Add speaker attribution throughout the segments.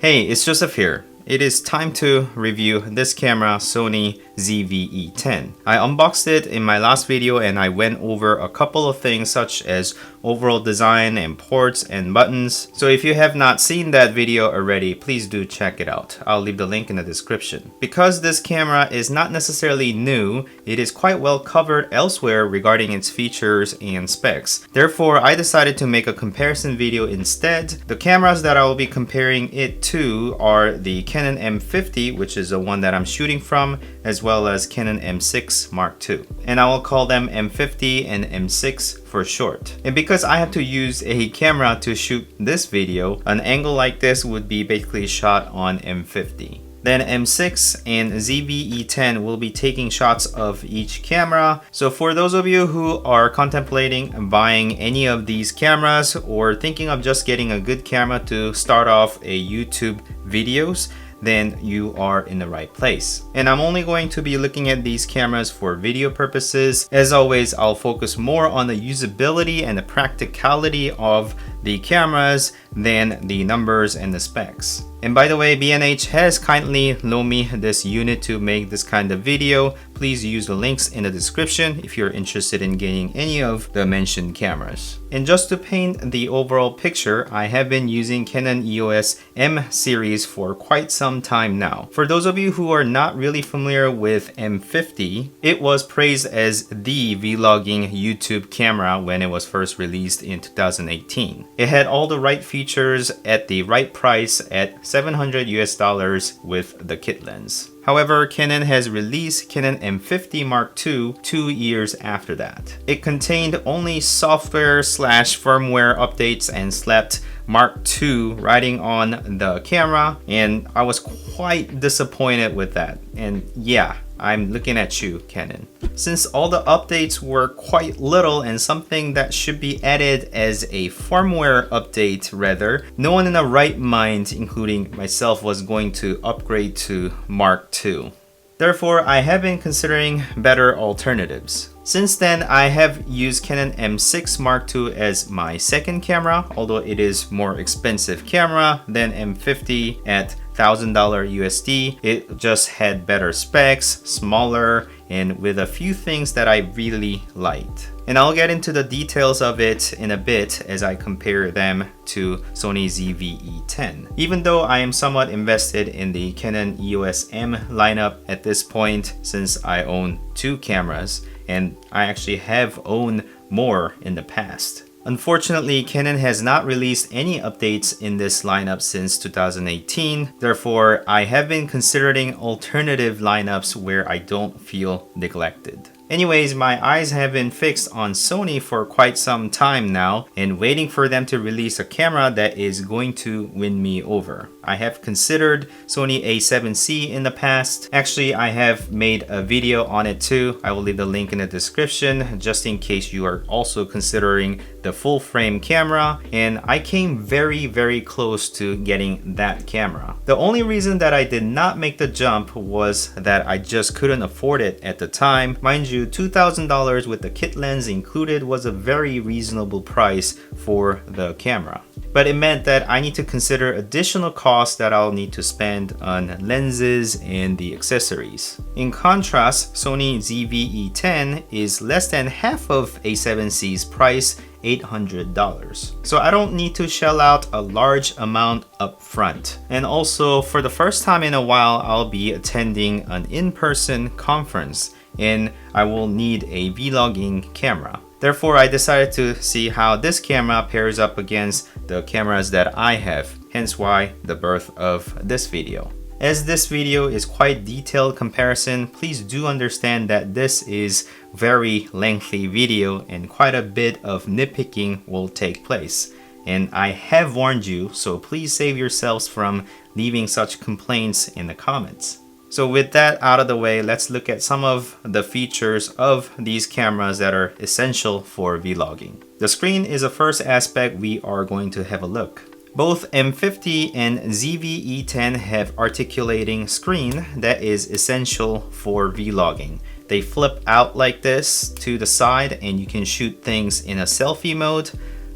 Speaker 1: Hey, it's Joseph here. It is time to review this camera, Sony ZV-E10. I unboxed it in my last video and I went over a couple of things such as overall design and ports and buttons. So if you have not seen that video already, please do check it out. I'll leave the link in the description. Because this camera is not necessarily new, it is quite well covered elsewhere regarding its features and specs. Therefore, I decided to make a comparison video instead. The cameras that I will be comparing it to are the Canon M50, which is the one that I'm shooting from, as well as Canon M6 Mark II. And I will call them M50 and M6 for short. And because I have to use a camera to shoot this video, an angle like this would be basically shot on M50. Then M6 and ZV-E10 will be taking shots of each camera. So for those of you who are contemplating buying any of these cameras or thinking of just getting a good camera to start off a YouTube videos, then you are in the right place. And I'm only going to be looking at these cameras for video purposes. As always, I'll focus more on the usability and the practicality of the cameras than the numbers and the specs. And by the way, B&H has kindly loaned me this unit to make this kind of video. Please use the links in the description if you're interested in getting any of the mentioned cameras. And just to paint the overall picture, I have been using Canon EOS M series for quite some time now. For those of you who are not really familiar with M50, it was praised as the vlogging YouTube camera when it was first released in 2018. It had all the right features at the right price at $700 US with the kit lens. However, Canon has released Canon M50 Mark II 2 years after that. It contained only software/firmware updates and slept Mark II riding on the camera, and I was quite disappointed with that. And yeah, I'm looking at you, Canon. Since all the updates were quite little and something that should be added as a firmware update rather, no one in the right mind, including myself, was going to upgrade to Mark II. Therefore, I have been considering better alternatives. Since then, I have used Canon M6 Mark II as my second camera, although it is more expensive camera than M50 at $1,000 USD. It just had better specs, smaller, and with a few things that I really liked. And I'll get into the details of it in a bit as I compare them to Sony ZV-E10. Even though I am somewhat invested in the Canon EOS M lineup at this point, since I own two cameras, and I actually have owned more in the past. Unfortunately, Canon has not released any updates in this lineup since 2018. Therefore, I have been considering alternative lineups where I don't feel neglected. Anyways, my eyes have been fixed on Sony for quite some time now and waiting for them to release a camera that is going to win me over. I have considered Sony A7C in the past. Actually, I have made a video on it too. I will leave the link in the description just in case you are also considering the full frame camera, and I came very close to getting that camera. The only reason that I did not make the jump was that I just couldn't afford it at the time. Mind you, $2,000 with the kit lens included was a very reasonable price for the camera. But it meant that I need to consider additional costs that I'll need to spend on lenses and the accessories. In contrast, Sony ZV-E10 is less than half of A7C's price, $800. So I don't need to shell out a large amount up front. And also, for the first time in a while, I'll be attending an in-person conference and I will need a vlogging camera. Therefore, I decided to see how this camera pairs up against the cameras that I have, hence why the birth of this video. As this video is quite detailed comparison, please do understand that this is very lengthy video and quite a bit of nitpicking will take place. And I have warned you, so please save yourselves from leaving such complaints in the comments. So with that out of the way, let's look at some of the features of these cameras that are essential for vlogging. The screen is the first aspect we are going to have a look. Both M50 and ZV-E10 have articulating screen that is essential for vlogging. They flip out like this to the side and you can shoot things in a selfie mode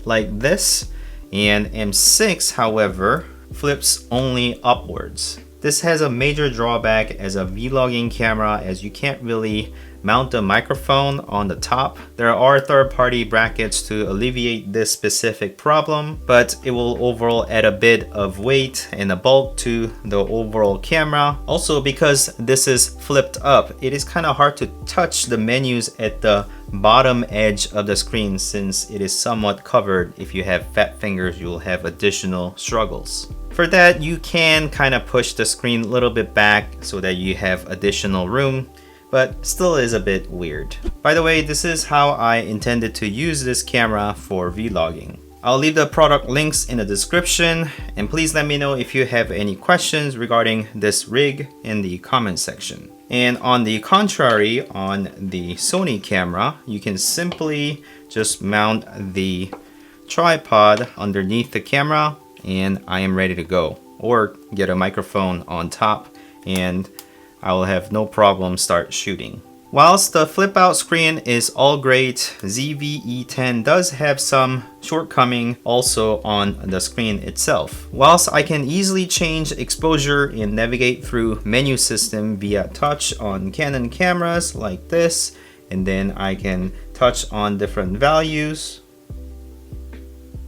Speaker 1: like this. And M6, however, flips only upwards. This has a major drawback as a vlogging camera, as you can't really mount the microphone on the top. There are third-party brackets to alleviate this specific problem, but it will overall add a bit of weight and a bulk to the overall camera. Also, because this is flipped up, it is kind of hard to touch the menus at the bottom edge of the screen since it is somewhat covered. If you have fat fingers, you'll have additional struggles. For that, you can kind of push the screen a little bit back so that you have additional room, but still is a bit weird. By the way, this is how I intended to use this camera for vlogging. I'll leave the product links in the description, and please let me know if you have any questions regarding this rig in the comment section. And on the contrary, on the Sony camera, you can simply just mount the tripod underneath the camera and I am ready to go. Or get a microphone on top and I will have no problem start shooting. Whilst the flip out screen is all great, ZV-E10 does have some shortcoming also on the screen itself. Whilst I can easily change exposure and navigate through menu system via touch on Canon cameras like this, and then I can touch on different values,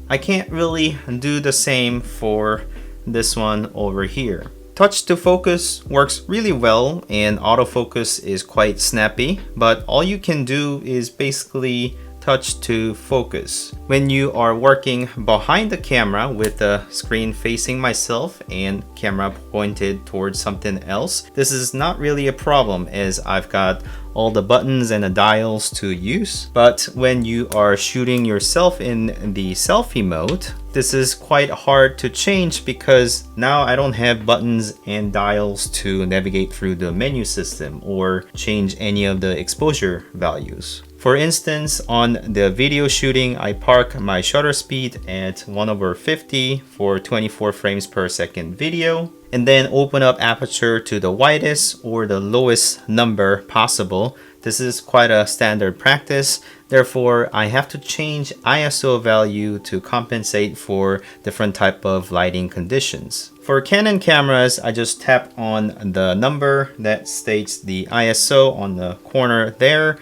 Speaker 1: I can't really do the same for this one over here. Touch to focus works really well and autofocus is quite snappy, but all you can do is basically touch to focus. When you are working behind the camera with the screen facing myself and camera pointed towards something else, this is not really a problem as I've got all the buttons and the dials to use. But when you are shooting yourself in the selfie mode, this is quite hard to change because now I don't have buttons and dials to navigate through the menu system or change any of the exposure values. For instance, on the video shooting, I park my shutter speed at 1/50 for 24 frames per second video, and then open up aperture to the widest or the lowest number possible. This is quite a standard practice. Therefore, I have to change ISO value to compensate for different type of lighting conditions. For Canon cameras, I just tap on the number that states the ISO on the corner there,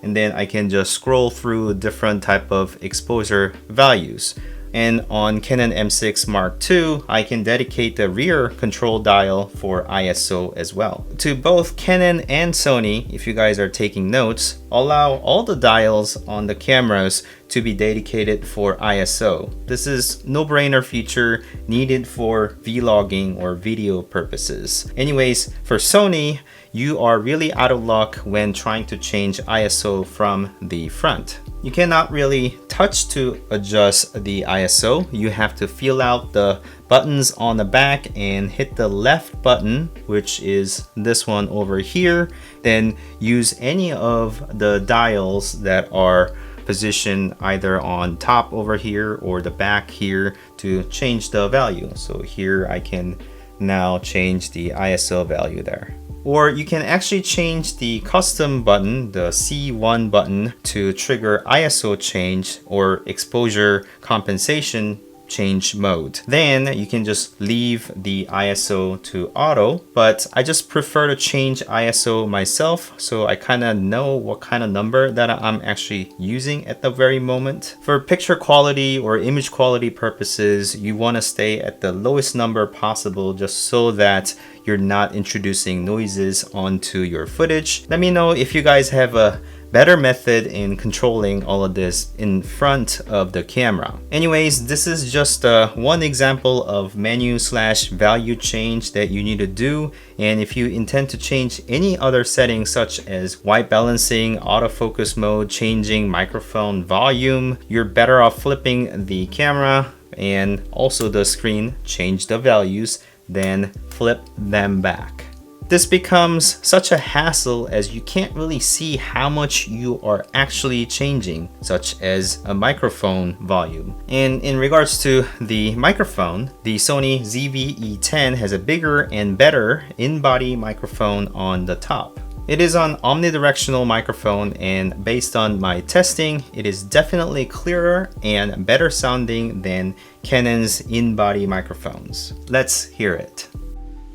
Speaker 1: and then I can just scroll through different type of exposure values. And on Canon M6 Mark II, I can dedicate the rear control dial for ISO as well. To both Canon and Sony, if you guys are taking notes, allow all the dials on the cameras to be dedicated for ISO. This is no-brainer feature needed for vlogging or video purposes. Anyways, for Sony, you are really out of luck when trying to change ISO from the front. You cannot really touch to adjust the ISO. You have to feel out the buttons on the back and hit the left button, which is this one over here. Then use any of the dials that are positioned either on top over here or the back here to change the value. So here I can now change the ISO value there. Or you can actually change the custom button, the C1 button, to trigger ISO change or exposure compensation change mode. Then you can just leave the ISO to auto, but I just prefer to change ISO myself so I kind of know what kind of number that I'm actually using at the very moment. For picture quality or image quality purposes, you want to stay at the lowest number possible just so that you're not introducing noises onto your footage. Let me know if you guys have a better method in controlling all of this in front of the camera. Anyways, this is just one example of menu/value change that you need to do. And if you intend to change any other settings such as white balancing, autofocus mode, changing microphone volume, you're better off flipping the camera and also the screen, change the values, then flip them back. This becomes such a hassle as you can't really see how much you are actually changing, such as a microphone volume. And in regards to the microphone, the Sony ZV-E10 has a bigger and better in-body microphone on the top. It is an omnidirectional microphone, and based on my testing, it is definitely clearer and better sounding than Canon's in-body microphones. Let's hear it.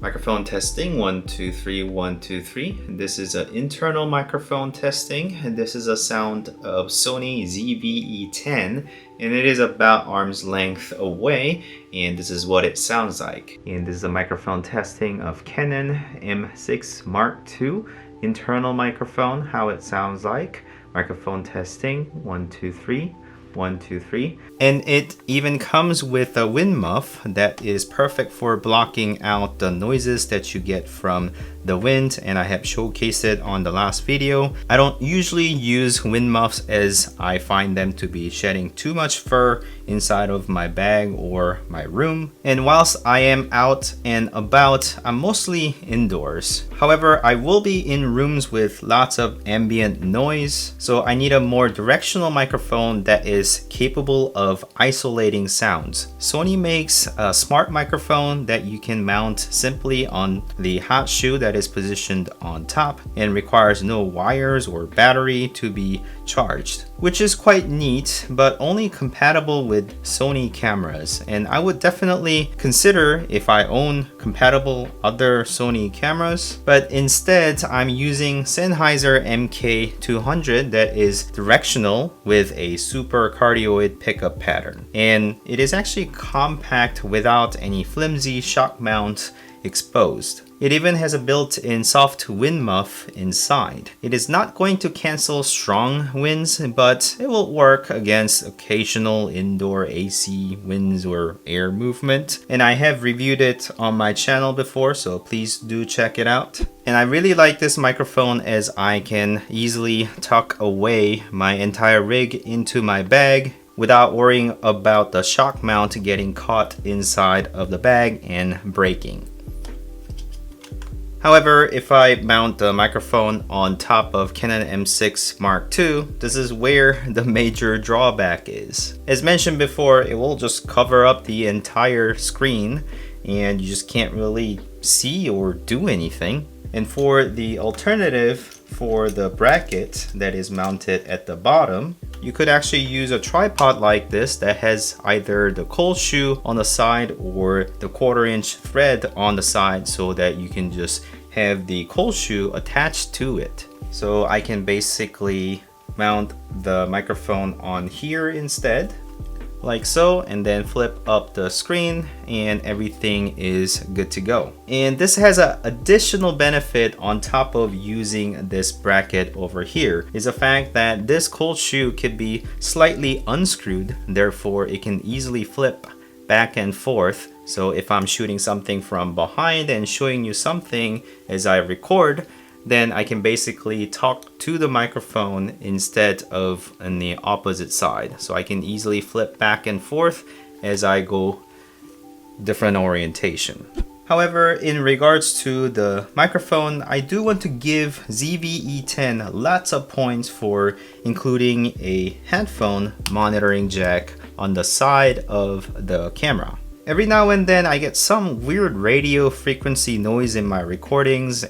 Speaker 1: Microphone testing, 1 2 3 1 2 3. This is an internal microphone testing, and this is a sound of Sony ZV-E10, and it is about arm's length away, and this is what it sounds like. And this is a microphone testing of Canon M50 Mark II internal microphone, how it sounds like. Microphone testing, 1 2 3 1 2 3. And it even comes with a wind muff that is perfect for blocking out the noises that you get from the wind, and I have showcased it on the last video. I don't usually use wind muffs as I find them to be shedding too much fur inside of my bag or my room. And whilst I am out and about, I'm mostly indoors. However, I will be in rooms with lots of ambient noise, so I need a more directional microphone that is capable of isolating sounds. Sony makes a smart microphone that you can mount simply on the hot shoe that is positioned on top and requires no wires or battery to be charged, which is quite neat, but only compatible with Sony cameras. And I would definitely consider if I own compatible other Sony cameras, but instead I'm using Sennheiser MK200 that is directional with a super cardioid pickup pattern, and it is actually compact without any flimsy shock mount exposed. It even has a built-in soft wind muff inside. It is not going to cancel strong winds, but it will work against occasional indoor AC winds or air movement. And I have reviewed it on my channel before, so please do check it out. And I really like this microphone as I can easily tuck away my entire rig into my bag without worrying about the shock mount getting caught inside of the bag and breaking. However, if I mount the microphone on top of Canon M6 Mark II, this is where the major drawback is. As mentioned before, it will just cover up the entire screen and you just can't really see or do anything. And for the alternative, for the bracket that is mounted at the bottom, you could actually use a tripod like this that has either the cold shoe on the side or the 1/4-inch thread on the side, so that you can just have the cold shoe attached to it. So I can basically mount the microphone on here instead, like so, and then flip up the screen and everything is good to go. And this has an additional benefit on top of using this bracket over here, is the fact that this cold shoe could be slightly unscrewed, therefore it can easily flip back and forth. So if I'm shooting something from behind and showing you something as I record, then I can basically talk to the microphone instead of on the opposite side. So I can easily flip back and forth as I go different orientation. However, in regards to the microphone, I do want to give ZV-E10 lots of points for including a headphone monitoring jack on the side of the camera. Every now and then I get some weird radio frequency noise in my recordings,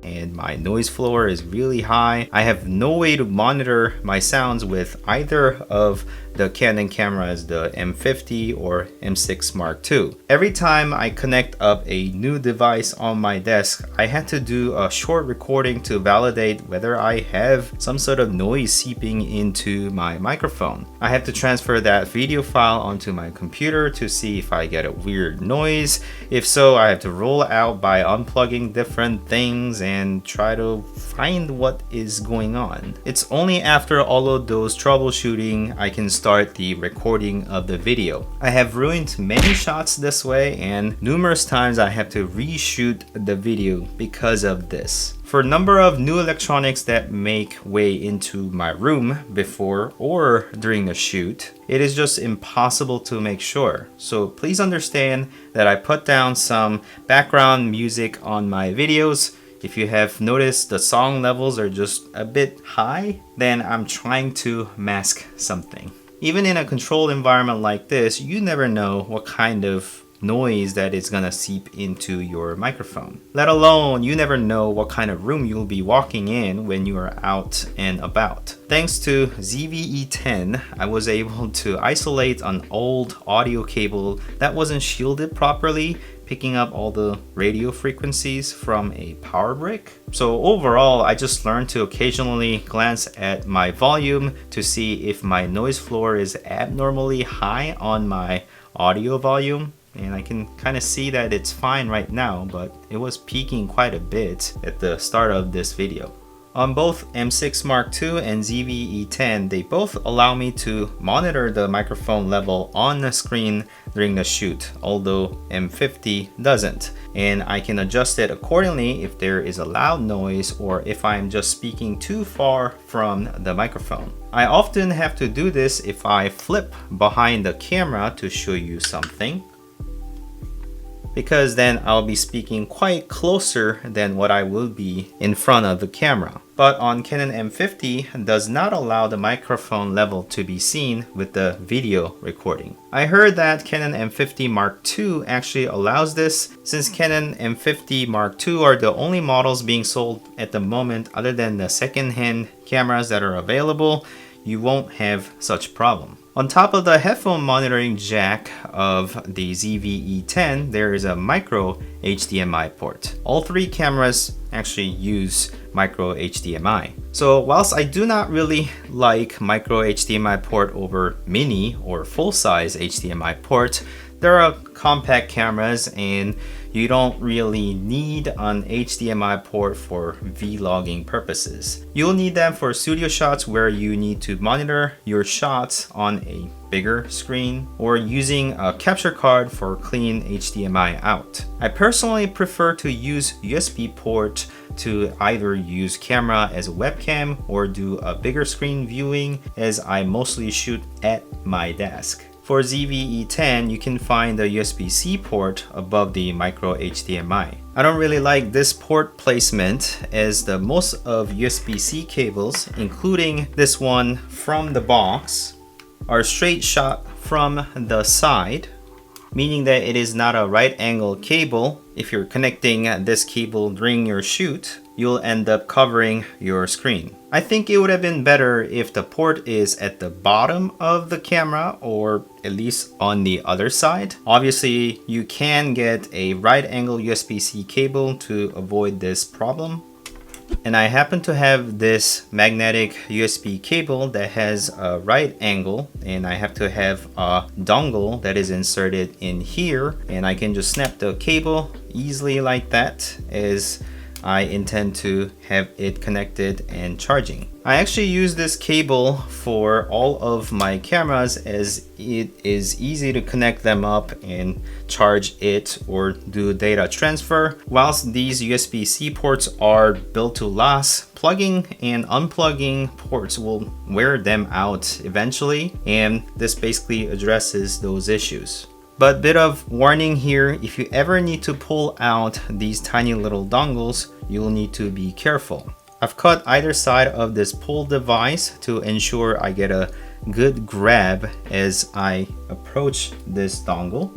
Speaker 1: and my noise floor is really high. I have no way to monitor my sounds with either of the Canon cameras, the M50 or M6 Mark II. Every time I connect up a new device on my desk, I had to do a short recording to validate whether I have some sort of noise seeping into my microphone. I have to transfer that video file onto my computer to see if I get a weird noise. If so, I have to roll out by unplugging different things and try to find what is going on. It's only after all of those troubleshooting I can start the recording of the video. I have ruined many shots this way, and numerous times I have to reshoot the video because of this. For a number of new electronics that make way into my room before or during the shoot, it is just impossible to make sure. So please understand that I put down some background music on my videos. If you have noticed the song levels are just a bit high, then I'm trying to mask something. Even in a controlled environment like this, you never know what kind of noise that is gonna seep into your microphone. Let alone, you never know what kind of room you'll be walking in when you are out and about. Thanks to ZV-E10, I was able to isolate an old audio cable that wasn't shielded properly, picking up all the radio frequencies from a power brick. So overall, I just learned to occasionally glance at my volume to see if my noise floor is abnormally high on my audio volume. And I can kind of see that it's fine right now, but it was peaking quite a bit at the start of this video. On both M6 Mark II and ZV-E10, they both allow me to monitor the microphone level on the screen during the shoot, although M50 doesn't. And I can adjust it accordingly if there is a loud noise or if I'm just speaking too far from the microphone. I often have to do this if I flip behind the camera to show you something, because then I'll be speaking quite closer than what I will be in front of the camera. But on Canon M50 does not allow the microphone level to be seen with the video recording. I heard that Canon M50 Mark II actually allows this. Since Canon M50 Mark II are the only models being sold at the moment other than the second-hand cameras that are available, you won't have such problem. On top of the headphone monitoring jack of the ZV-E10, there is a micro HDMI port. All three cameras actually use micro HDMI. So whilst I do not really like micro HDMI port over mini or full-size HDMI port, there are compact cameras and you don't really need an HDMI port for vlogging purposes. You'll need them for studio shots where you need to monitor your shots on a bigger screen or using a capture card for clean HDMI out. I personally prefer to use USB port to either use camera as a webcam or do a bigger screen viewing, as I mostly shoot at my desk. For ZV-E10, you can find the USB-C port above the micro HDMI. I don't really like this port placement, as the most of USB-C cables, including this one from the box, are straight shot from the side, meaning that it is not a right angle cable. If you're connecting this cable during your shoot, you'll end up covering your screen. I think it would have been better if the port is at the bottom of the camera or at least on the other side. Obviously, you can get a right angle USB-C cable to avoid this problem. And I happen to have this magnetic USB cable that has a right angle, and I have to have a dongle that is inserted in here, and I can just snap the cable easily like that, as I intend to have it connected and charging. I actually use this cable for all of my cameras, as it is easy to connect them up and charge it or do data transfer. Whilst these USB-C ports are built to last, plugging and unplugging ports will wear them out eventually, and this basically addresses those issues. But bit of warning here, if you ever need to pull out these tiny little dongles, you'll need to be careful. I've cut either side of this pull device to ensure I get a good grab as I approach this dongle.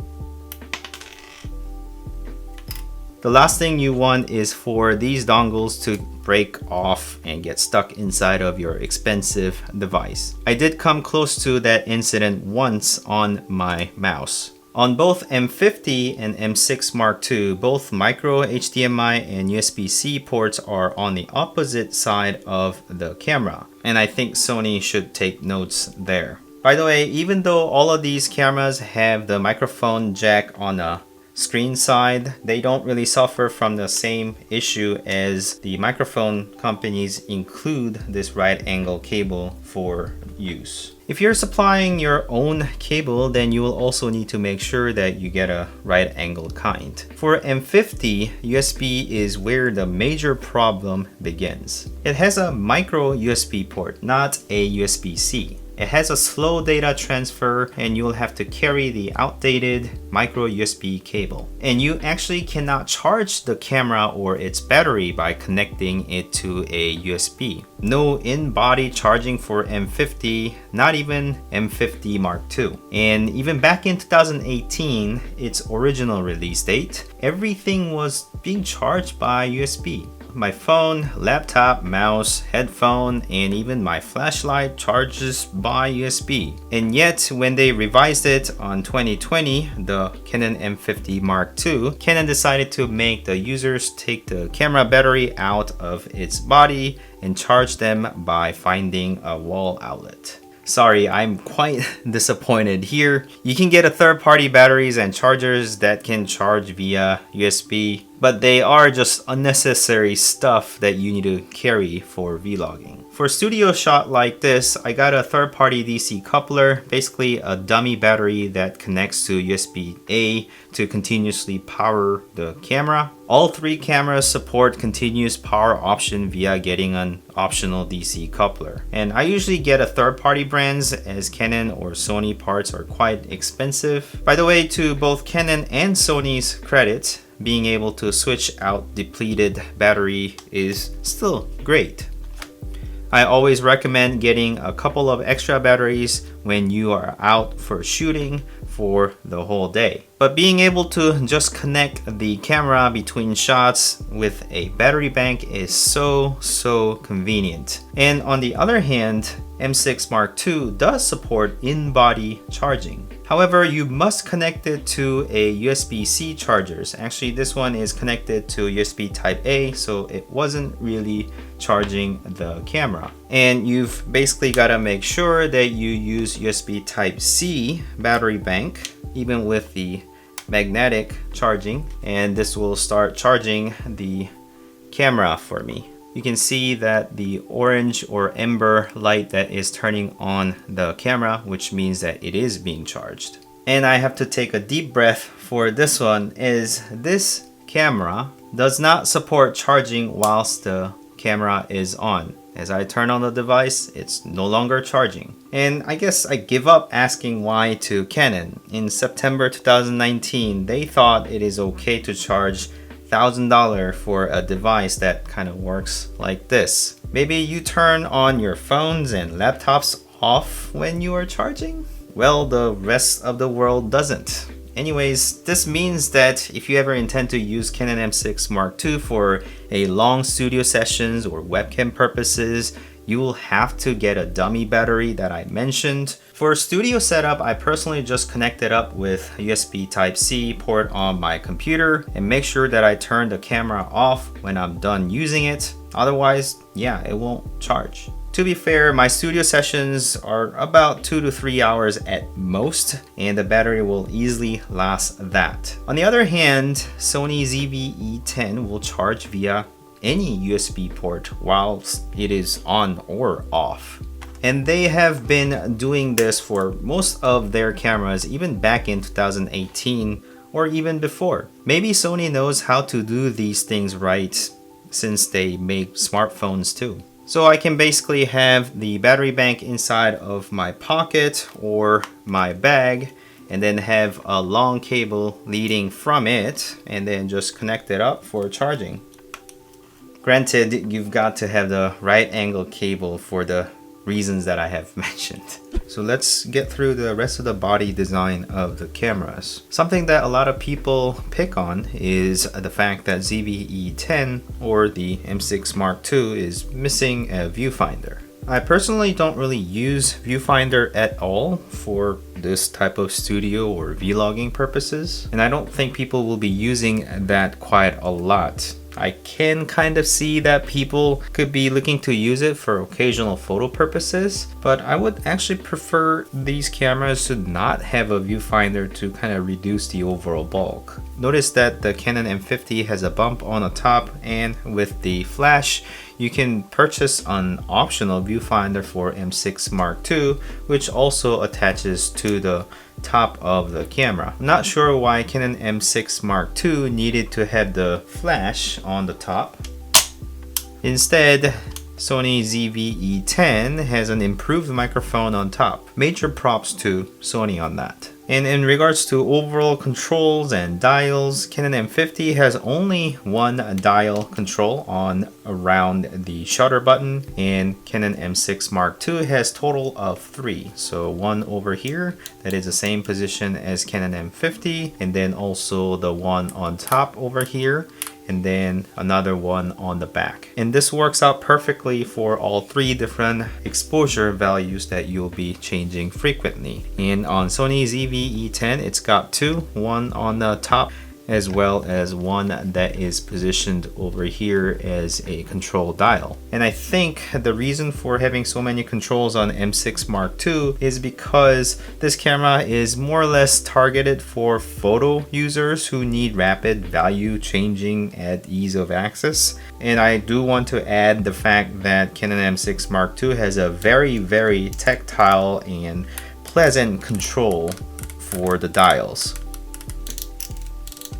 Speaker 1: The last thing you want is for these dongles to break off and get stuck inside of your expensive device. I did come close to that incident once on my mouse. On both M50 and M6 Mark II, both micro HDMI and USB-C ports are on the opposite side of the camera, and I think Sony should take notes there. By the way, even though all of these cameras have the microphone jack on a screen side, they don't really suffer from the same issue, as the microphone companies include this right angle cable for use. If you're supplying your own cable, then you will also need to make sure that you get a right angle kind. For M50, USB is where the major problem begins. It has a micro USB port, not a USB-C. It has a slow data transfer and you'll have to carry the outdated micro USB cable. And you actually cannot charge the camera or its battery by connecting it to a USB. No in-body charging for M50, not even M50 Mark II. And even back in 2018, its original release date, everything was being charged by USB. My phone, laptop, mouse, headphone, and even my flashlight charges by USB. And yet, when they revised it on 2020, the Canon M50 Mark II, Canon decided to make the users take the camera battery out of its body and charge them by finding a wall outlet. Sorry, I'm quite disappointed here. You can get a third-party batteries and chargers that can charge via USB, but they are just unnecessary stuff that you need to carry for vlogging. For a studio shot like this, I got a third-party DC coupler, basically a dummy battery that connects to USB-A to continuously power the camera. All three cameras support continuous power option via getting an optional DC coupler. And I usually get a third-party brands as Canon or Sony parts are quite expensive. By the way, to both Canon and Sony's credit, being able to switch out depleted battery is still great. I always recommend getting a couple of extra batteries when you are out for shooting for the whole day. But being able to just connect the camera between shots with a battery bank is so convenient. And on the other hand, M6 Mark II does support in-body charging. However, you must connect it to a USB-C chargers. Actually, this one is connected to USB Type-A, so it wasn't really charging the camera. And you've basically got to make sure that you use USB Type-C battery bank, even with the magnetic charging, and this will start charging the camera for me. You can see that the orange or amber light that is turning on the camera, which means that it is being charged. And I have to take a deep breath for this one, is this camera does not support charging whilst the camera is on. As I turn on the device, it's no longer charging. And I guess I give up asking why to Canon. In September 2019, they thought it is okay to charge $1,000 for a device that kind of works like this. Maybe you turn on your phones and laptops off when you are charging? Well, the rest of the world doesn't. Anyways, this means that if you ever intend to use Canon M6 Mark II for a long studio sessions or webcam purposes, you will have to get a dummy battery that I mentioned. For a studio setup, I personally just connect it up with USB Type-C port on my computer and make sure that I turn the camera off when I'm done using it. Otherwise, yeah, it won't charge. To be fair, my studio sessions are about 2 to 3 hours at most, and the battery will easily last that. On the other hand, Sony ZV-E10 will charge via any USB port whilst it is on or off. And they have been doing this for most of their cameras even back in 2018 or even before. Maybe Sony knows how to do these things right since they make smartphones too. So I can basically have the battery bank inside of my pocket or my bag and then have a long cable leading from it and then just connect it up for charging. Granted, you've got to have the right angle cable for the reasons that I have mentioned. So let's get through the rest of the body design of the cameras. Something that a lot of people pick on is the fact that ZV-E10 or the M6 Mark II is missing a viewfinder. I personally don't really use viewfinder at all for this type of studio or vlogging purposes, and I don't think people will be using that quite a lot. I can kind of see that people could be looking to use it for occasional photo purposes, but I would actually prefer these cameras to not have a viewfinder to kind of reduce the overall bulk. Notice that the Canon M50 has a bump on the top, and with the flash, you can purchase an optional viewfinder for M6 Mark II, which also attaches to the top of the camera. I'm not sure why Canon M6 Mark II needed to have the flash on the top. Instead, Sony ZV-E10 has an improved microphone on top. Major props to Sony on that. And in regards to overall controls and dials, Canon M50 has only one dial control on around the shutter button, and Canon M6 Mark II has total of 3. So one over here that is the same position as Canon M50, and then also the one on top over here, and then another one on the back. And this works out perfectly for all 3 different exposure values that you'll be changing frequently. And on Sony ZV-E10, it's got 2, one on the top as well as one that is positioned over here as a control dial. And I think the reason for having so many controls on M6 Mark II is because this camera is more or less targeted for photo users who need rapid value changing at ease of access. And I do want to add the fact that Canon M6 Mark II has a very tactile and pleasant control for the dials.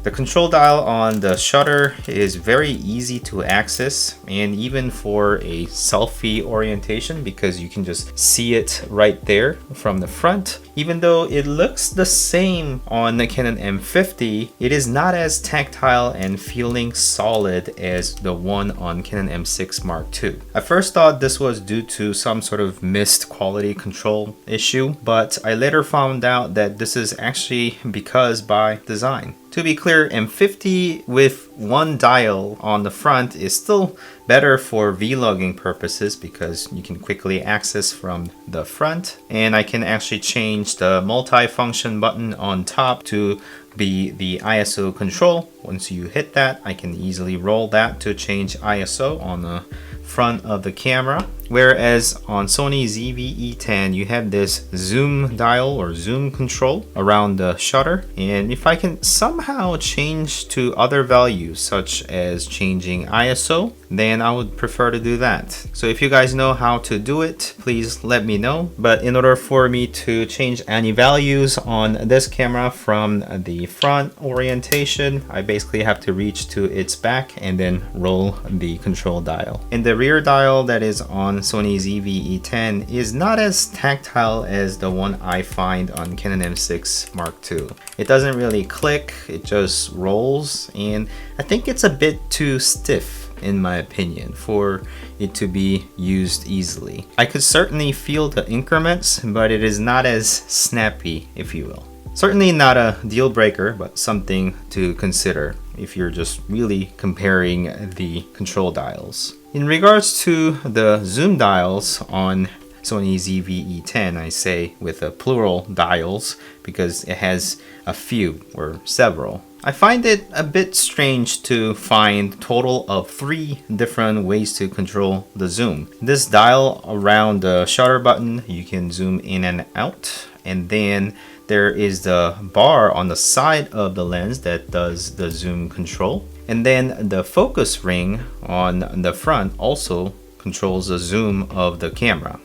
Speaker 1: The control dial on the shutter is very easy to access, and even for a selfie orientation, because you can just see it right there from the front. Even though it looks the same on the Canon M50, it is not as tactile and feeling solid as the one on Canon M6 Mark II. I first thought this was due to some sort of missed quality control issue, but I later found out that this is actually because by design. To be clear, M50 with one dial on the front is still better for vlogging purposes because you can quickly access from the front, and I can actually change the multi-function button on top to be the ISO control. Once you hit that, I can easily roll that to change ISO on the front of the camera. Whereas on Sony ZV-E10, you have this zoom dial or zoom control around the shutter. And if I can somehow change to other values, such as changing ISO, then I would prefer to do that. So if you guys know how to do it, please let me know. But in order for me to change any values on this camera from the front orientation, I basically have to reach to its back and then roll the control dial. And the rear dial that is on Sony ZV-E10 is not as tactile as the one I find on Canon M6 Mark II. It doesn't really click, it just rolls, and I think it's a bit too stiff in my opinion for it to be used easily. I could certainly feel the increments, but it is not as snappy, if you will. Certainly not a deal breaker, but something to consider if you're just really comparing the control dials. In regards to the zoom dials on Sony ZV-E10, I say with a plural dials because it has a few or several. I find it a bit strange to find a total of 3 different ways to control the zoom. This dial around the shutter button, you can zoom in and out, and then there is the bar on the side of the lens that does the zoom control. And then the focus ring on the front also controls the zoom of the camera.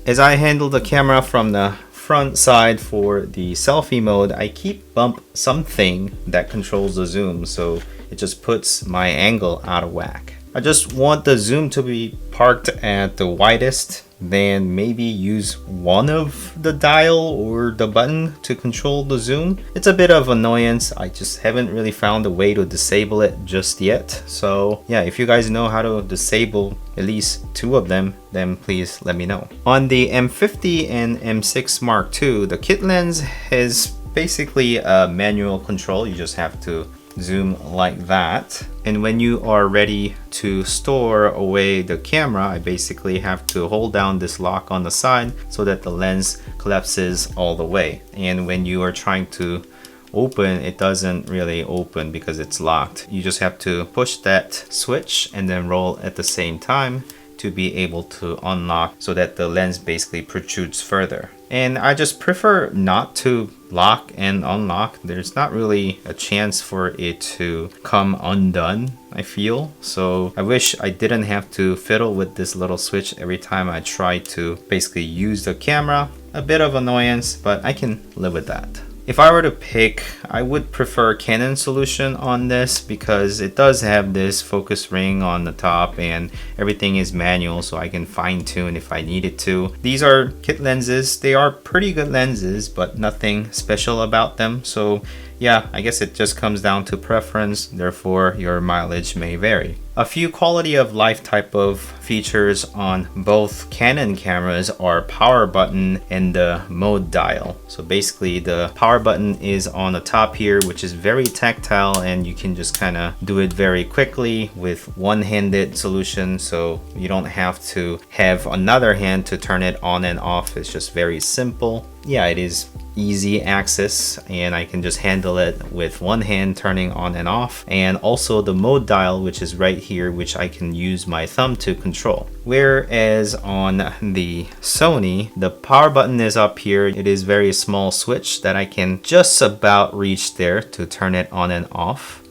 Speaker 1: As I handle the camera from the front side for the selfie mode, I keep bump something that controls the zoom, so it just puts my angle out of whack. I just want the zoom to be parked at the widest, then maybe use one of the dial or the button to control the zoom. It's a bit of annoyance. I just haven't really found a way to disable it just yet. So yeah, if you guys know how to disable at least 2 of them, then please let me know. On the M50 and M6 Mark II, the kit lens has basically a manual control. You just have to zoom like that, and when you are ready to store away the camera, I basically have to hold down this lock on the side so that the lens collapses all the way. And when you are trying to open, it doesn't really open because it's locked. You just have to push that switch and then roll at the same time to be able to unlock so that the lens basically protrudes further. And I just prefer not to lock and unlock. There's not really a chance for it to come undone, I feel. So I wish I didn't have to fiddle with this little switch every time I try to basically use the camera. A bit of annoyance, but I can live with that. If I were to pick, I would prefer Canon solution on this because it does have this focus ring on the top and everything is manual, so I can fine tune if I needed to. These are kit lenses. They are pretty good lenses, but nothing special about them. So yeah, I guess it just comes down to preference, therefore your mileage may vary. A few quality of life type of features on both Canon cameras are power button and the mode dial. So basically the power button is on the top here, which is very tactile, and you can just kind of do it very quickly with one-handed solution, so you don't have to have another hand to turn it on and off. It's just very simple. Yeah, it is easy access and I can just handle it with one hand turning on and off. And also the mode dial, which is right here, which I can use my thumb to control. Whereas on the Sony, the power button is up here. It is very small switch that I can just about reach there to turn it on and off.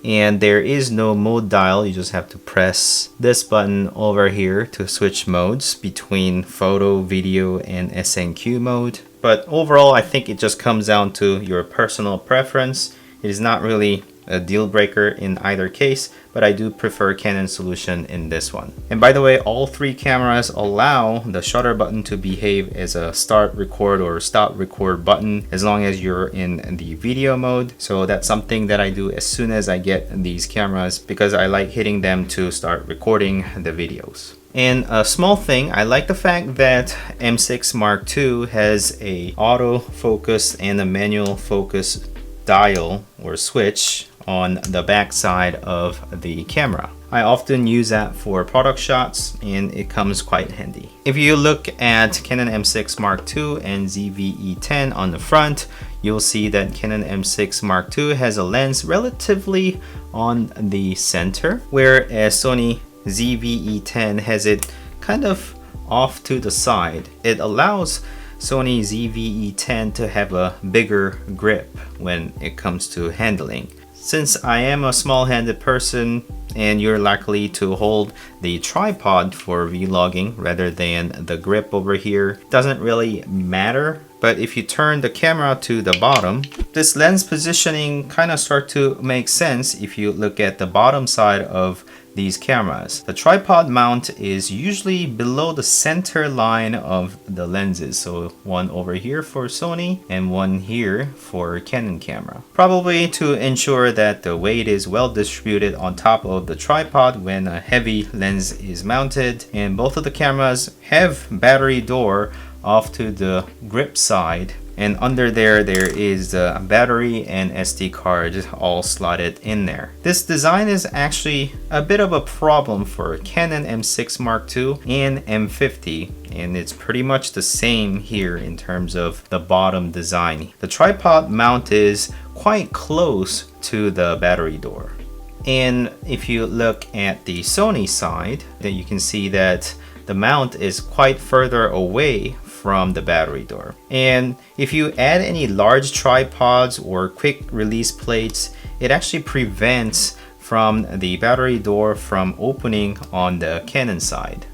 Speaker 1: And there is no mode dial. You just have to press this button over here to switch modes between photo, video, and SNQ mode. But overall, I think it just comes down to your personal preference. It is not really a deal breaker in either case, but I do prefer Canon solution in this one. And by the way, all three cameras allow the shutter button to behave as a start record or stop record button as long as you're in the video mode. So that's something that I do as soon as I get these cameras because I like hitting them to start recording the videos. And a small thing, I like the fact that M6 Mark II has a auto focus and a manual focus dial or switch on the back side of the camera. I often use that for product shots and it comes quite handy. If you look at Canon M6 Mark II and ZV-E10 on the front, you'll see that Canon M6 Mark II has a lens relatively on the center, whereas Sony ZV-E10 has it kind of off to the side. It allows Sony ZV-E10 to have a bigger grip when it comes to handling. Since I am a small-handed person and you're likely to hold the tripod for vlogging rather than the grip over here, doesn't really matter. But if you turn the camera to the bottom, this lens positioning kind of start to make sense if you look at the bottom side of these cameras. The tripod mount is usually below the center line of the lenses. So one over here for Sony and one here for Canon camera. Probably to ensure that the weight is well distributed on top of the tripod when a heavy lens is mounted. And both of the cameras have battery door off to the grip side. And under there is the battery and SD card all slotted in there. This design is actually a bit of a problem for Canon M6 Mark II and M50, and it's pretty much the same here in terms of the bottom design. The tripod mount is quite close to the battery door. And if you look at the Sony side, then you can see that the mount is quite further away from the battery door. And if you add any large tripods or quick release plates, it actually prevents from the battery door from opening on the Canon side.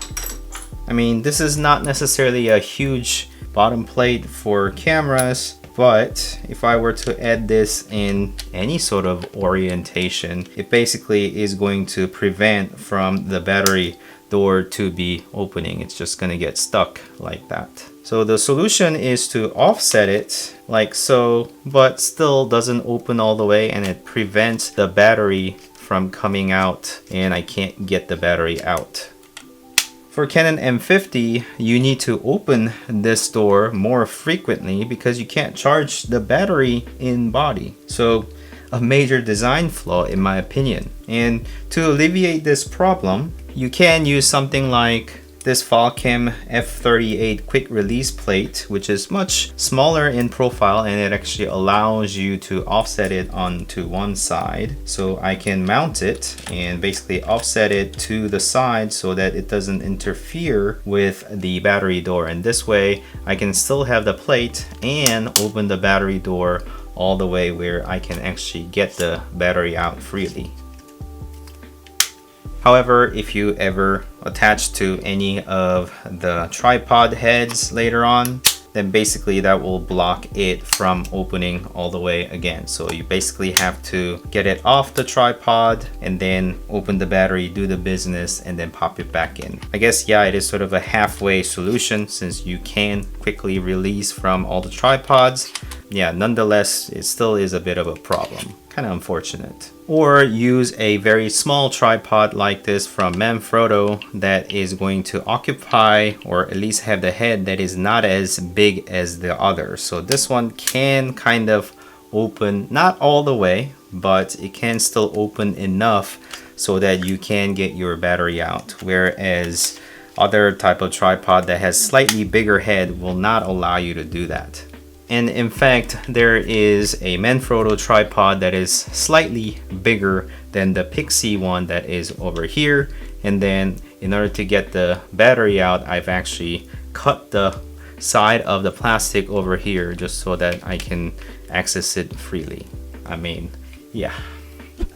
Speaker 1: I mean, this is not necessarily a huge bottom plate for cameras, but if I were to add this in any sort of orientation, it basically is going to prevent from the battery door to be opening. It's just gonna get stuck like that. So the solution is to offset it like so, but still doesn't open all the way, and it prevents the battery from coming out, and I can't get the battery out. For Canon M50, you need to open this door more frequently because you can't charge the battery in body. So a major design flaw in my opinion. And to alleviate this problem, you can use something like this Falcam F38 quick release plate, which is much smaller in profile, and it actually allows you to offset it onto one side. So I can mount it and basically offset it to the side so that it doesn't interfere with the battery door. And this way I can still have the plate and open the battery door all the way where I can actually get the battery out freely. However, if you ever attach to any of the tripod heads later on, then basically that will block it from opening all the way again. So you basically have to get it off the tripod and then open the battery, do the business, and then pop it back in. I guess, yeah, it is sort of a halfway solution since you can quickly release from all the tripods. Yeah, nonetheless, it still is a bit of a problem. Kind of unfortunate. Or use a very small tripod like this from Manfrotto that is going to occupy or at least have the head that is not as big as the other. So this one can kind of open, not all the way, but it can still open enough so that you can get your battery out. Whereas other type of tripod that has slightly bigger head will not allow you to do that. And in fact, there is a Manfrotto tripod that is slightly bigger than the Pixi one that is over here. And then in order to get the battery out, I've actually cut the side of the plastic over here just so that I can access it freely. I mean, yeah.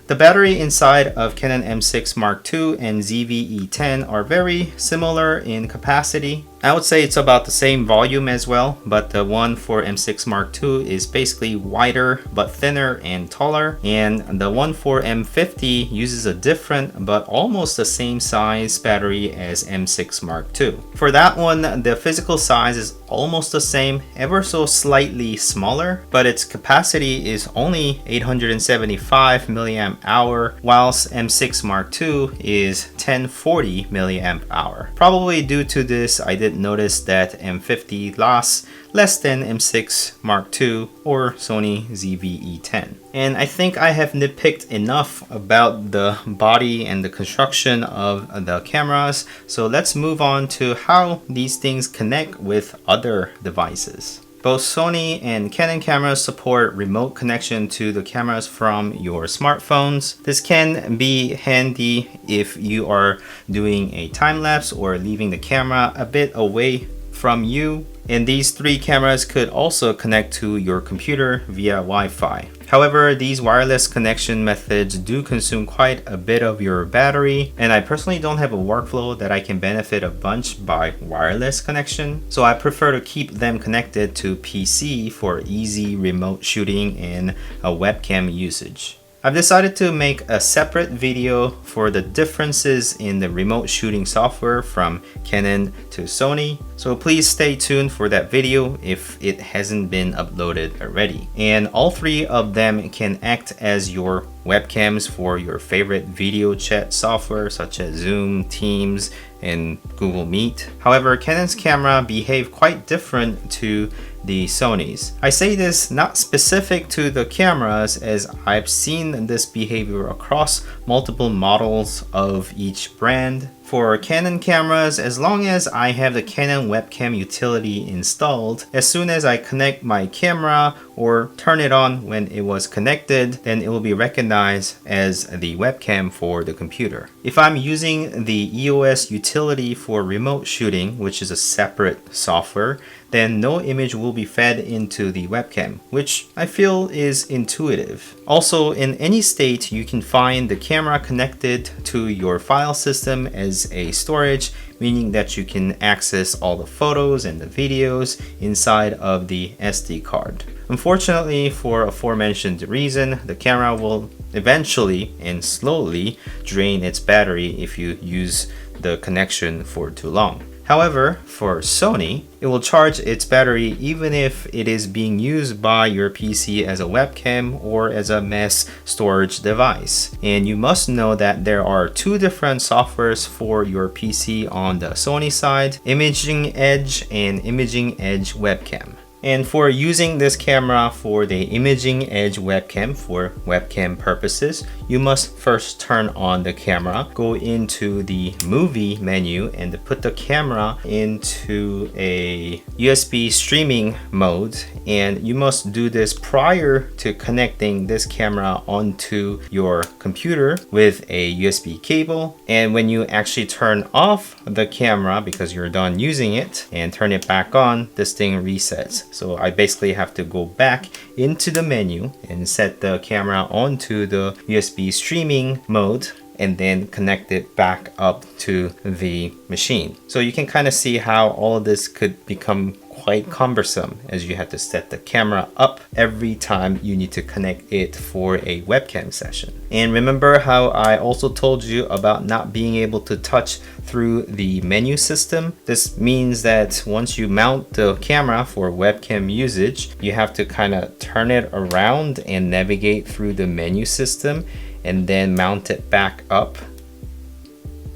Speaker 1: The battery inside of Canon M6 Mark II and ZV-E10 are very similar in capacity. I would say it's about the same volume as well, but the one for M6 Mark II is basically wider but thinner and taller, and the one for M50 uses a different but almost the same size battery as M6 Mark II. For that one, the physical size is almost the same, ever so slightly smaller, but its capacity is only 875 milliamp hour, whilst M6 Mark II is 1040 milliamp hour. Probably due to this, I did notice that M50 lasts less than M6 Mark II or Sony ZV-E10. And I think I have nitpicked enough about the body and the construction of the cameras, so let's move on to how these things connect with other devices. Both Sony and Canon cameras support remote connection to the cameras from your smartphones. This can be handy if you are doing a time lapse or leaving the camera a bit away from you. And these three cameras could also connect to your computer via Wi-Fi. However, these wireless connection methods do consume quite a bit of your battery, and I personally don't have a workflow that I can benefit a bunch by wireless connection, so I prefer to keep them connected to PC for easy remote shooting and a webcam usage. I've decided to make a separate video for the differences in the remote shooting software from Canon to Sony, so please stay tuned for that video if it hasn't been uploaded already. And all three of them can act as your webcams for your favorite video chat software such as Zoom, Teams, and Google Meet. However, Canon's camera behave quite different to the Sony's. I say this not specific to the cameras, as I've seen this behavior across multiple models of each brand. For Canon cameras, as long as I have the Canon webcam utility installed, as soon as I connect my camera or turn it on when it was connected, then it will be recognized as the webcam for the computer. If I'm using the EOS utility for remote shooting, which is a separate software, then no image will be fed into the webcam, which I feel is intuitive. Also, in any state, you can find the camera connected to your file system as a storage, meaning that you can access all the photos and the videos inside of the SD card. Unfortunately, for aforementioned reason, the camera will eventually and slowly drain its battery if you use the connection for too long. However, for Sony, it will charge its battery even if it is being used by your PC as a webcam or as a mass storage device. And you must know that there are two different softwares for your PC on the Sony side, Imaging Edge and Imaging Edge Webcam. And for using this camera for the Imaging Edge webcam for webcam purposes, you must first turn on the camera, go into the movie menu and put the camera into a USB streaming mode. And you must do this prior to connecting this camera onto your computer with a USB cable. And when you actually turn off the camera because you're done using it and turn it back on, this thing resets. So I basically have to go back into the menu and set the camera onto the USB streaming mode and then connect it back up to the machine. So you can kind of see how all of this could become quite cumbersome, as you have to set the camera up every time you need to connect it for a webcam session. And remember how I also told you about not being able to touch through the menu system? This means that once you mount the camera for webcam usage, you have to kind of turn it around and navigate through the menu system and then mount it back up.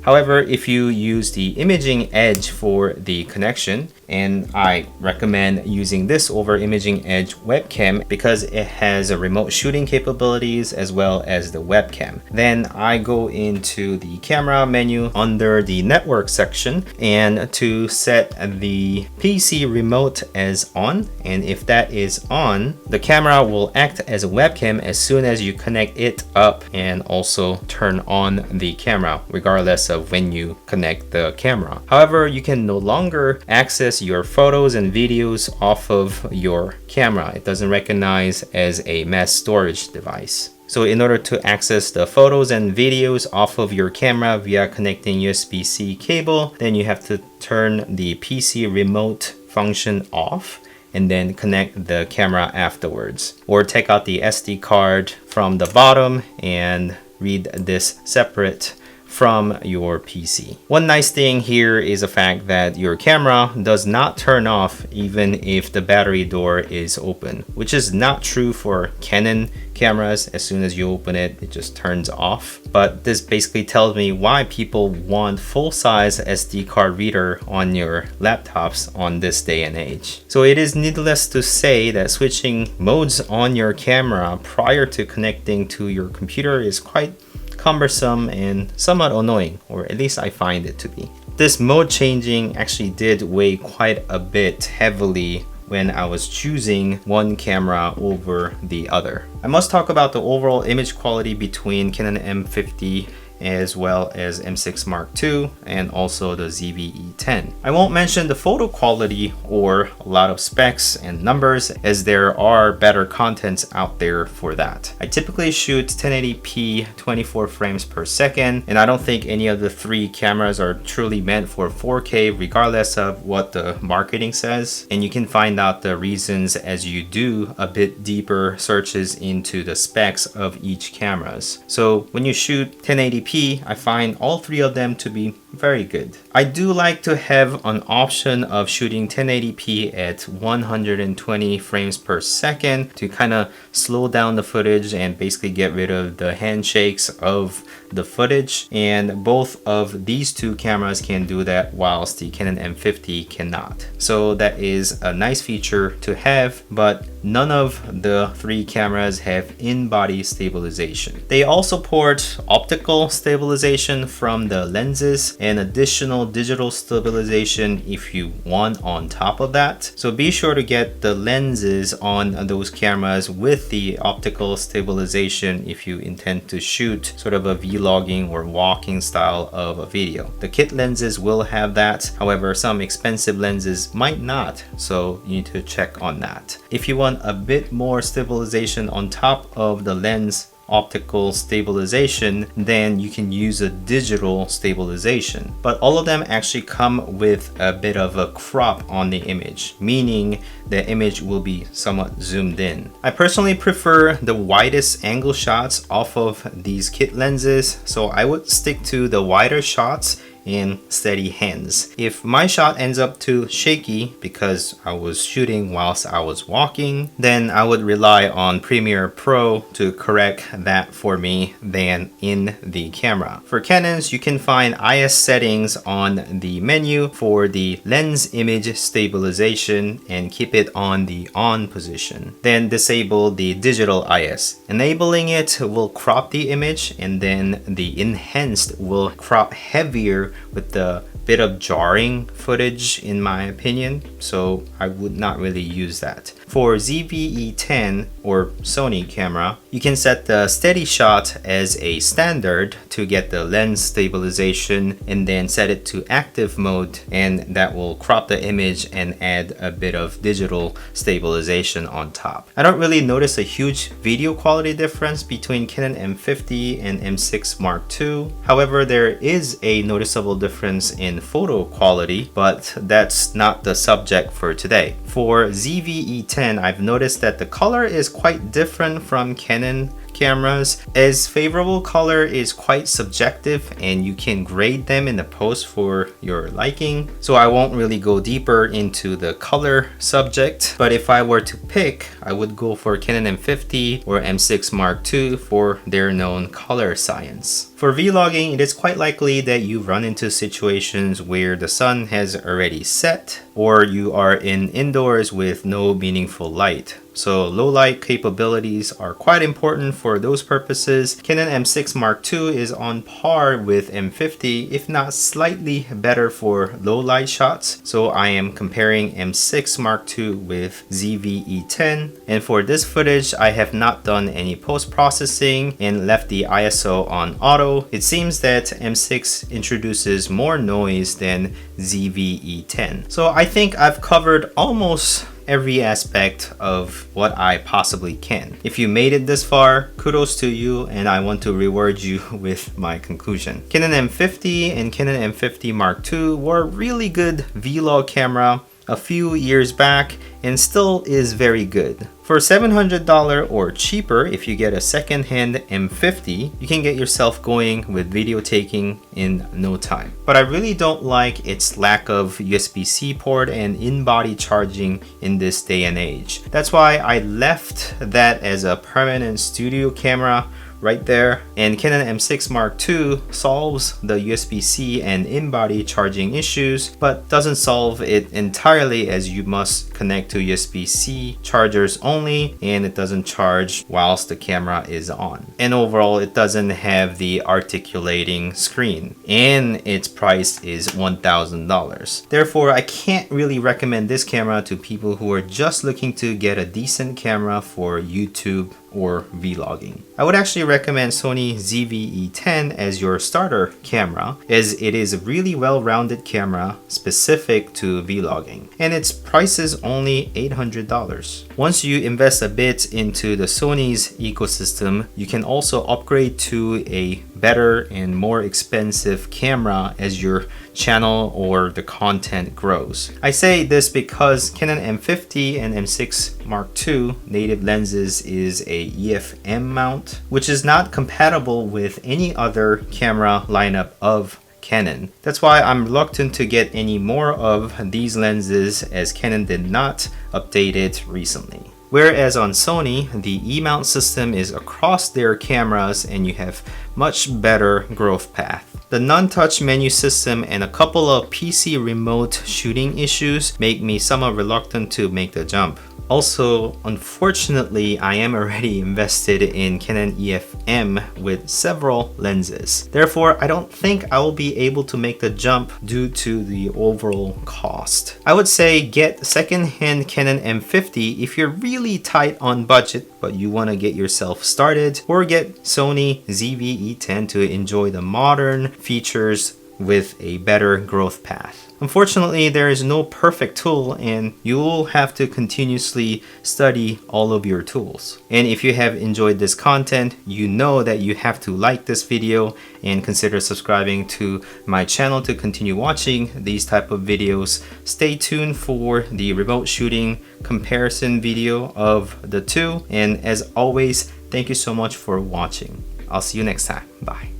Speaker 1: However, if you use the imaging edge for the connection, and I recommend using this over imaging edge webcam because it has a remote shooting capabilities as well as the webcam. Then I go into the camera menu under the network section and to set the PC remote as on, and if that is on, the camera will act as a webcam as soon as you connect it up and also turn on the camera regardless of when you connect the camera. However, you can no longer access your photos and videos off of your camera. It doesn't recognize as a mass storage device. So in order to access the photos and videos off of your camera via connecting USB-C cable, then you have to turn the PC remote function off and then connect the camera afterwards. Or take out the SD card from the bottom and read this separate from your PC. One nice thing here is the fact that your camera does not turn off even if the battery door is open, which is not true for Canon cameras. As soon as you open it, it just turns off. But this basically tells me why people want full-size SD card reader on your laptops on this day and age. So it is needless to say that switching modes on your camera prior to connecting to your computer is quite cumbersome and somewhat annoying, or at least I find it to be. This mode changing actually did weigh quite a bit heavily when I was choosing one camera over the other. I must talk about the overall image quality between Canon M50 as well as M6 Mark II and also the ZV-E10. I won't mention the photo quality or a lot of specs and numbers, as there are better contents out there for that. I typically shoot 1080p 24 frames per second, and I don't think any of the three cameras are truly meant for 4K regardless of what the marketing says. And you can find out the reasons as you do a bit deeper searches into the specs of each cameras. So when you shoot 1080p, I find all three of them to be very good. I do like to have an option of shooting 1080p at 120 frames per second to kind of slow down the footage and basically get rid of the handshakes of the footage, and both of these two cameras can do that whilst the Canon M50 cannot. So that is a nice feature to have, but none of the three cameras have in-body stabilization. They all support optical stabilization from the lenses and additional digital stabilization if you want on top of that. So be sure to get the lenses on those cameras with the optical stabilization if you intend to shoot sort of a vlogging or walking style of a video. The kit lenses will have that, however some expensive lenses might not, so you need to check on that. If you want a bit more stabilization on top of the lens optical stabilization, then you can use a digital stabilization. But all of them actually come with a bit of a crop on the image, meaning the image will be somewhat zoomed in. I personally prefer the widest angle shots off of these kit lenses, so I would stick to the wider shots in steady hands. If my shot ends up too shaky because I was shooting whilst I was walking, then I would rely on Premiere Pro to correct that for me than in the camera. For Canons, you can find IS settings on the menu for the lens image stabilization and keep it on the on position. Then disable the digital IS. Enabling it will crop the image, and then the enhanced will crop heavier with the bit of jarring footage in my opinion, so I would not really use that. For ZV-E10 or Sony camera, you can set the steady shot as a standard to get the lens stabilization and then set it to active mode, and that will crop the image and add a bit of digital stabilization on top. I don't really notice a huge video quality difference between Canon M50 and M6 Mark II. However, there is a noticeable difference in photo quality, but that's not the subject for today. For ZV-E10, I've noticed that the color is quite different from Canon cameras, as favorable color is quite subjective and you can grade them in the post for your liking. So I won't really go deeper into the color subject, but if I were to pick, I would go for Canon M50 or M6 Mark II for their known color science. For vlogging, it is quite likely that you run into situations where the sun has already set or you are indoors with no meaningful light. So low light capabilities are quite important for those purposes. Canon M6 Mark II is on par with M50, if not slightly better for low light shots. So I am comparing M6 Mark II with ZV-E10. And for this footage, I have not done any post-processing and left the ISO on auto. It seems that M6 introduces more noise than ZV-E10. So I think I've covered almost every aspect of what I possibly can. If you made it this far, kudos to you, and I want to reward you with my conclusion. Canon M50 and Canon M50 Mark II were really good vlog camera a few years back and still is very good. For $700 or cheaper, if you get a second-hand M50, you can get yourself going with video taking in no time. But I really don't like its lack of USB-C port and in-body charging in this day and age. That's why I left that as a permanent studio camera right there. And Canon M6 Mark II solves the USB-C and in-body charging issues, but doesn't solve it entirely, as you must connect to USB-C chargers only, and it doesn't charge whilst the camera is on. And overall, it doesn't have the articulating screen, and its price is $1,000. Therefore, I can't really recommend this camera to people who are just looking to get a decent camera for YouTube or vlogging. I would actually recommend Sony ZV-E10 as your starter camera, as it is a really well-rounded camera specific to vlogging, and its price is only $800. Once you invest a bit into the Sony's ecosystem, you can also upgrade to a better and more expensive camera as your channel or the content grows. I say this because Canon M50 and M6 Mark II native lenses is a EF-M mount, which is not compatible with any other camera lineup of Canon. That's why I'm reluctant to get any more of these lenses, as Canon did not update it recently. Whereas on Sony, the E-mount system is across their cameras and you have much better growth path. The non-touch menu system and a couple of PC remote shooting issues make me somewhat reluctant to make the jump. Also, unfortunately, I am already invested in Canon EF-M with several lenses. Therefore, I don't think I will be able to make the jump due to the overall cost. I would say get second-hand Canon M50 if you're really tight on budget but you want to get yourself started, or get Sony ZV-E10 to enjoy the modern features with a better growth path. Unfortunately, there is no perfect tool and you will have to continuously study all of your tools. And if you have enjoyed this content, you know that you have to like this video and consider subscribing to my channel to continue watching these type of videos. Stay tuned for the remote shooting comparison video of the two. And as always, thank you so much for watching. I'll see you next time. Bye.